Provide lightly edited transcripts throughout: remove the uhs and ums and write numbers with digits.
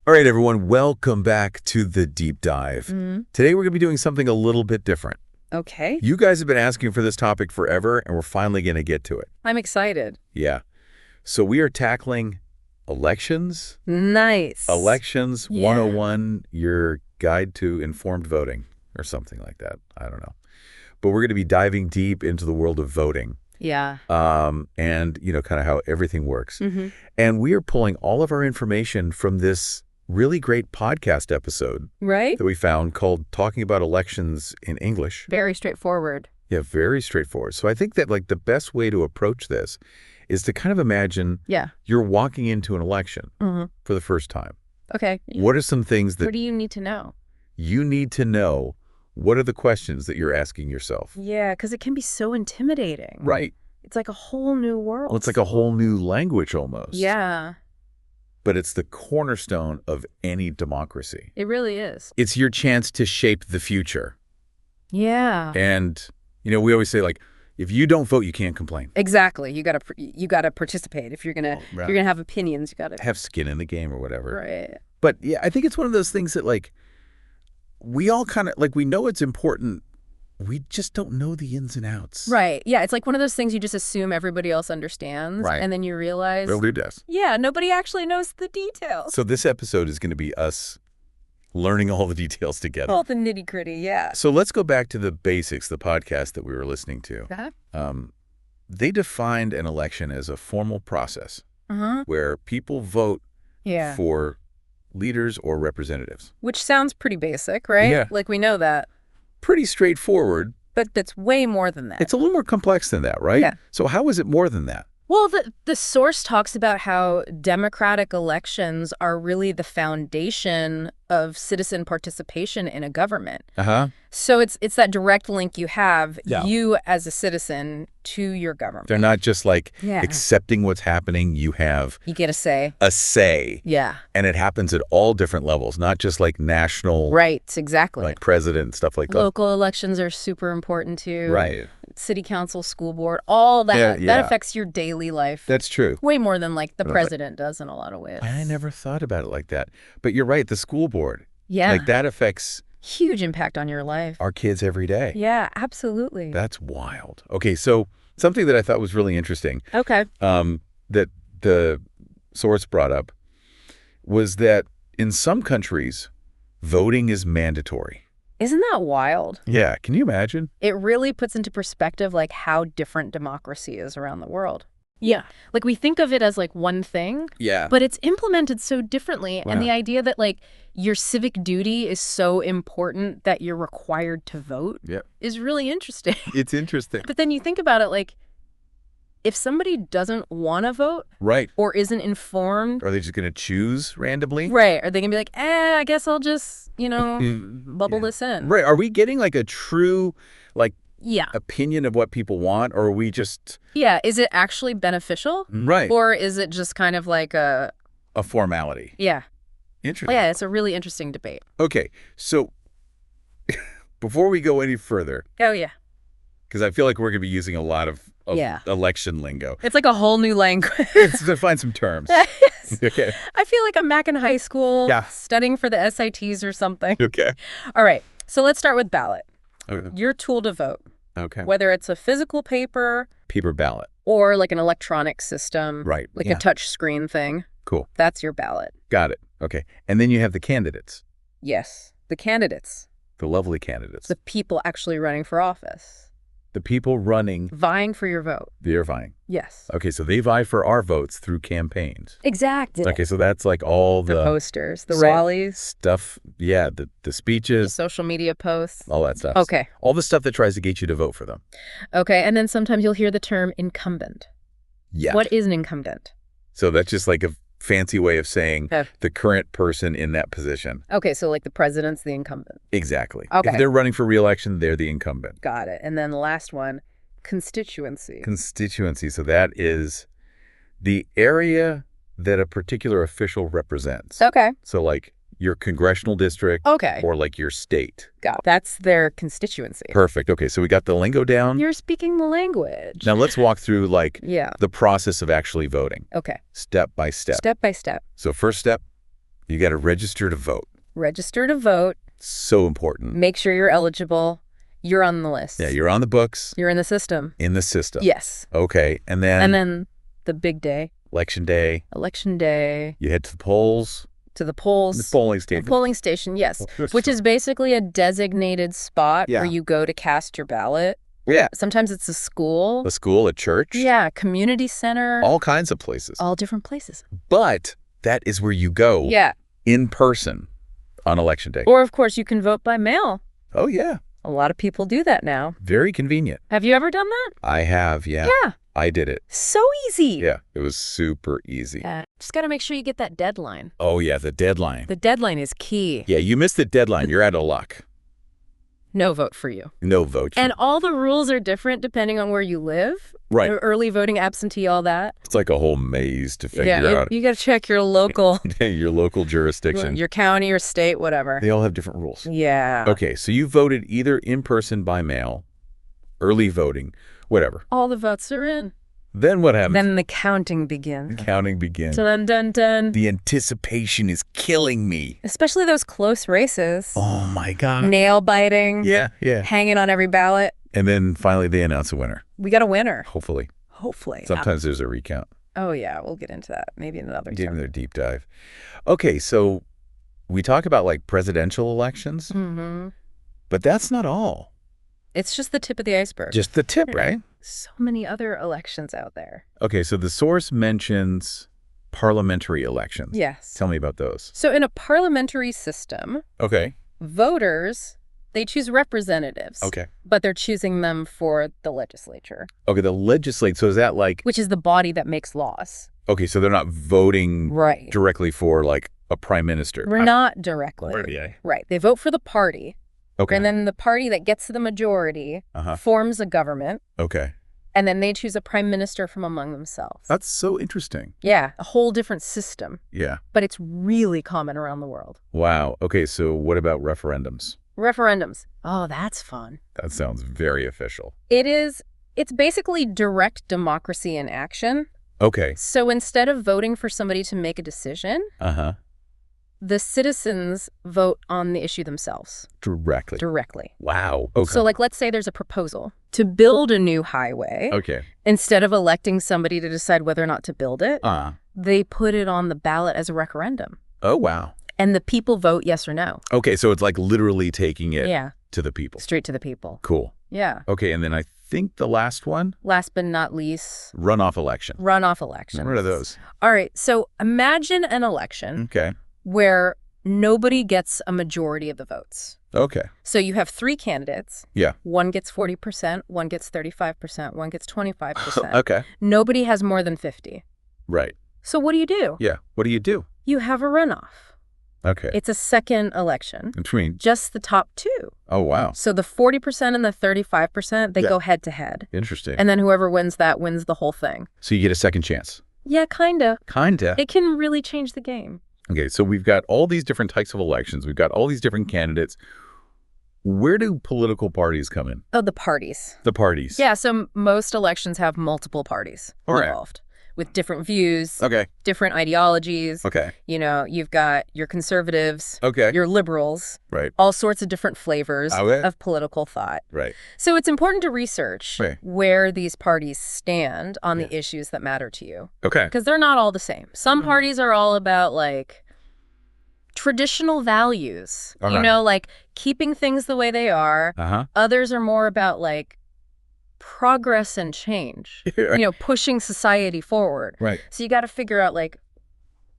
All right, everyone, welcome back to the deep dive. Today we're going to be doing something a little bit different. Okay. You guys have been asking for this topic forever, and we're finally going to get to it. I'm excited. Yeah. So we are tackling elections. Nice. Elections 101, your guide to informed voting, or something like that. I don't know. But we're going to be diving deep into the world of voting. Yeah. And, kind of how everything works. And we are pulling all of our information from this really great podcast episode Right? that we found called Talking About Elections in English. Very straightforward. Yeah, very straightforward. So I think that the best way to approach this is to kind of imagine you're walking into an election for the first time. Okay. What are some things that What do you need to know? you need to know? What are the questions that you're asking yourself? Yeah, because it can be so intimidating. Right. It's like a whole new world. Well, it's like a whole new language almost. Yeah, But it's the cornerstone of any democracy. it really is. It's your chance to shape the future. Yeah. And, we always say, if you don't vote, you can't complain. Exactly. You gotta participate if you're gonna if you're gonna have opinions. You gotta Have skin in the game or whatever. right. But, yeah, I think it's one of those things that, we all kind of, we know it's important. We just don't know the ins and outs. Right. Yeah. It's like one of those things you just assume everybody else understands, Right. and then you realize, Nobody does. yeah, nobody actually knows the details. So this episode is going to be us learning all the details together. All the nitty gritty. Yeah. So let's go back to the basics, the podcast that we were listening to. They defined an election as a formal process where people vote Yeah. for leaders or representatives. Which sounds pretty basic, right? Yeah. Like we know that. Pretty straightforward. But that's way more than that. It's a little more complex than that, right? Yeah. So how is it more than that? Well, the source talks about how democratic elections are really the foundation of citizen participation in a government. So it's that direct link you have, you as a citizen, to your government. They're not just accepting what's happening. You have You get a say. a say. Yeah. And it happens at all different levels, not just national, Right, exactly. like president and stuff like that. Local elections are super important too. Right. City council, school board, all that. Yeah, That yeah. affects your daily life. That's true. Way more than the president does in a lot of ways. I never thought about it like that. But you're right, the school board. Yeah. That affects Huge impact on your life. our kids every day. Yeah, absolutely. That's wild. Okay, so something that I thought was really interesting Okay. that the source brought up was that in some countries, voting is mandatory. Isn't that wild? Yeah, can you imagine? It really puts into perspective how different democracy is around the world. Yeah. We think of it as one thing, Yeah. but it's implemented so differently. Wow. And the idea that your civic duty is so important that you're required to vote is really interesting. It's interesting. But then you think about it if somebody doesn't want to vote Right. or isn't informed, Are they just going to choose randomly? right, are they going to be I guess I'll just, bubble this in. Right. Are we getting a true Yeah. opinion of what people want, or are we just Yeah. Is it actually beneficial? right Or is it just kind of a formality? yeah. Interesting. Yeah, it's a really interesting debate. Okay, so before we go any further, Oh, yeah. because I feel like we're going to be using a lot of Yeah. election lingo, It's a whole new language. let's define some terms. Yes. Okay. I feel like I'm back in high school Yeah. studying for the SATs or something. Okay. All right. So let's start with ballot. Okay. Your tool to vote, Okay. whether it's a physical paper Paper ballot. or an electronic system, Right. like Yeah. a touch screen thing. Cool. That's your ballot. Got it. Okay. And then you have the candidates, Yes. The candidates, the lovely candidates, the people actually running for office, the people running, vying for your vote. they're vying. Yes. Okay, so they vie for our votes through campaigns. Exactly. Okay, so that's all The the posters, the Right. rallies, stuff. Yeah, the the speeches, social media posts. all that stuff. Okay. All the stuff that tries to get you to vote for them. Okay. And then sometimes you'll hear the term incumbent. Yeah. What is an incumbent? So that's just a fancy way of saying Okay. the current person in that position. Okay, so the president's the incumbent. Exactly. Okay. If they're running for re-election, they're the incumbent. Got it. And then the last one, constituency. Constituency. So that is the area that a particular official represents. Okay. So your congressional district Okay. or your state. Got it. That's their constituency. Perfect. Okay, so we got the lingo down. You're speaking the language. Now let's walk through Yeah. the process of actually voting. Okay. Step by step. Step by step. So first step, You got to register to vote. Register to vote. So important. Make sure you're eligible. You're on the list. Yeah, you're on the books. You're in the system. In the system. Yes. Okay, and then... And then the big day. Election day. Election day. You head to the polls. To the polls. The polling station. The polling station, yes. Which is basically a designated spot where you go to cast your ballot. Yeah. Sometimes it's a school. A school, a church. Yeah, community center. All kinds of places. All different places. But that is where you go. Yeah. In person on election day. Or, of course, you can vote by mail. Oh, yeah. A lot of people do that now. Very convenient. Have you ever done that? I have, yeah. Yeah. I did it. So easy. Yeah, it was super easy. Just got to make sure you get that deadline. Oh, yeah, the deadline. The deadline is key. Yeah, you missed the deadline. You're out of luck. No vote for you. No vote. And all the rules are different depending on where you live. Right. Early voting, absentee, all that. It's like a whole maze to figure out. You got to check your local. Your local jurisdiction. Your county or state, whatever. They all have different rules. Yeah. Okay, so you voted either in person, by mail, early voting, whatever. All the votes are in. Then what happens? Then the counting begins. The counting begins. Dun, dun, dun. The anticipation is killing me. Especially those close races. Oh, my God. Nail biting. Yeah. Hanging on every ballot. And then finally they announce a winner. We got a winner. Hopefully. Sometimes there's a recount. Oh, yeah. We'll get into that. Maybe in another time. Give them their deep dive. Okay, so we talk about like presidential elections, but that's not all. It's just the tip of the iceberg. Just the tip, right? So many other elections out there. Okay, so the source mentions parliamentary elections. Yes. Tell me about those. So in a parliamentary system, voters, they choose representatives. Okay. But they're choosing them for the legislature. Okay, the legislate. So is that like... Which is the body that makes laws. Okay, so they're not voting directly for like a prime minister. Not directly. Right. They vote for the party. Okay. And then the party that gets the majority forms a government. Okay. And then they choose a prime minister from among themselves. That's so interesting. Yeah, a whole different system. Yeah. But it's really common around the world. Wow. Okay, so what about referendums? Referendums. Oh, that's fun. That sounds very official. It is. It's basically direct democracy in action. Okay. So instead of voting for somebody to make a decision, the citizens vote on the issue themselves. Directly. Wow. Okay. So like, let's say there's a proposal to build a new highway. Okay. Instead of electing somebody to decide whether or not to build it, they put it on the ballot as a referendum. Oh, wow. And the people vote yes or no. Okay, so it's like literally taking it to the people. Straight to the people. Cool. Yeah. Okay, and then I think the last one? Last but not least. Runoff election. Runoff elections. What are those? All right, so imagine an election where nobody gets a majority of the votes. Okay. So you have three candidates. Yeah. One gets 40%, one gets 35%, one gets 25%. Okay. Nobody has more than 50. Right. So what do you do? Yeah. What do you do? You have a runoff. Okay. It's a second election. Between? Just the top two. Oh, wow. So the 40% and the 35%, they go head to head. Interesting. And then whoever wins that wins the whole thing. So you get a second chance? Yeah, kinda. Kinda? It can really change the game. Okay, so we've got all these different types of elections. We've got all these different candidates. Where do political parties come in? Oh, the parties. The parties. Yeah, so most elections have multiple parties involved with different views, different ideologies. Okay. You know, you've got your conservatives, your liberals, all sorts of different flavors of political thought. Right. So it's important to research where these parties stand on the issues that matter to you. Okay. Because they're not all the same. Some parties are all about, like, traditional values, you know, like keeping things the way they are. Others are more about, like, progress and change, you know, pushing society forward. Right. So you got to figure out, like,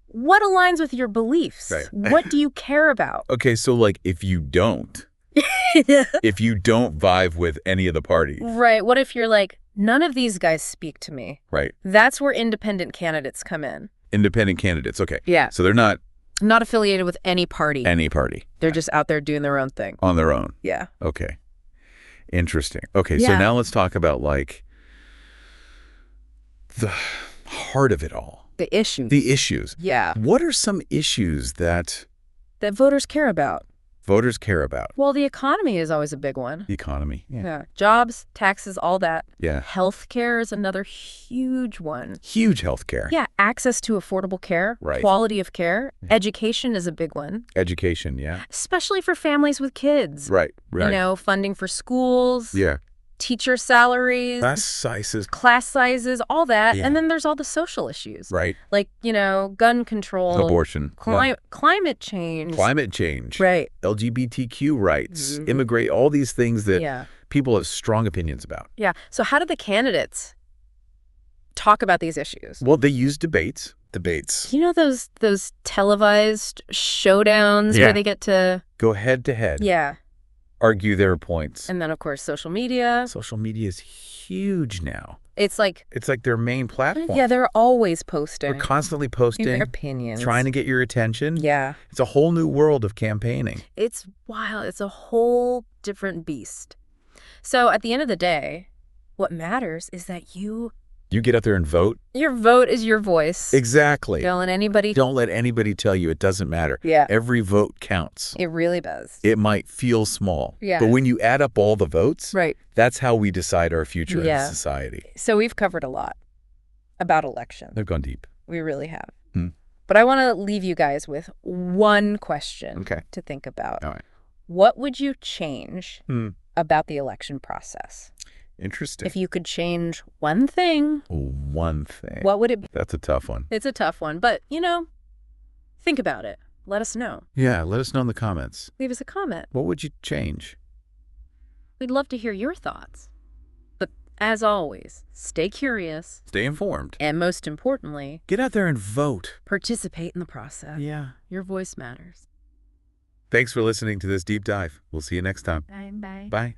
what aligns with your beliefs? What do you care about? Okay, so, like, if you don't vibe with any of the parties. Right. What if you're like, none of these guys speak to me? Right. That's where independent candidates come in. Independent candidates. Okay. Yeah. So they're not affiliated with any party. Any party. They're just out there doing their own thing. On their own. Yeah. Okay. Interesting. Okay, so now let's talk about, like, the heart of it all. The issues. The issues. Yeah. What are some issues that voters care about? voters care about? Well, the economy is always a big one. The economy. Yeah. Jobs, taxes, all that. Yeah. Healthcare is another huge one. Huge healthcare. Yeah. Access to affordable care. Right. Quality of care. Education is a big one. Education, yeah. Especially for families with kids. Right, right. You know, funding for schools. Yeah. Teacher salaries. Class sizes, all that. Yeah. And then there's all the social issues. Right. Like, you know, gun control. Abortion. Climate change. Climate change. Right. LGBTQ rights. Immigrate, all these things that people have strong opinions about. Yeah. So how do the candidates talk about these issues? Well, they use debates. You know those televised showdowns where they get to go head to head. Yeah. Argue their points. And then, of course, social media. Social media is huge now. It's like their main platform. Yeah, they're always posting. They're constantly posting. Their opinions. Trying to get your attention. Yeah. It's a whole new world of campaigning. It's wild. It's a whole different beast. So at the end of the day, what matters is that you get out there and vote. Your vote is your voice. Exactly. Don't let anybody tell you it doesn't matter. Yeah. Every vote counts. It really does. It might feel small. Yeah. But when you add up all the votes, right. That's how we decide our future as a society. So we've covered a lot about elections. They've gone deep. We really have. But I want to leave you guys with one question to think about. All right. What would you change about the election process? Interesting. If you could change one thing. One thing. What would it be? That's a tough one. It's a tough one. But, you know, think about it. Let us know. Yeah, let us know in the comments. Leave us a comment. What would you change? We'd love to hear your thoughts. But as always, stay curious. Stay informed. And most importantly, get out there and vote. Participate in the process. Yeah. Your voice matters. Thanks for listening to this deep dive. We'll see you next time. Bye. Bye.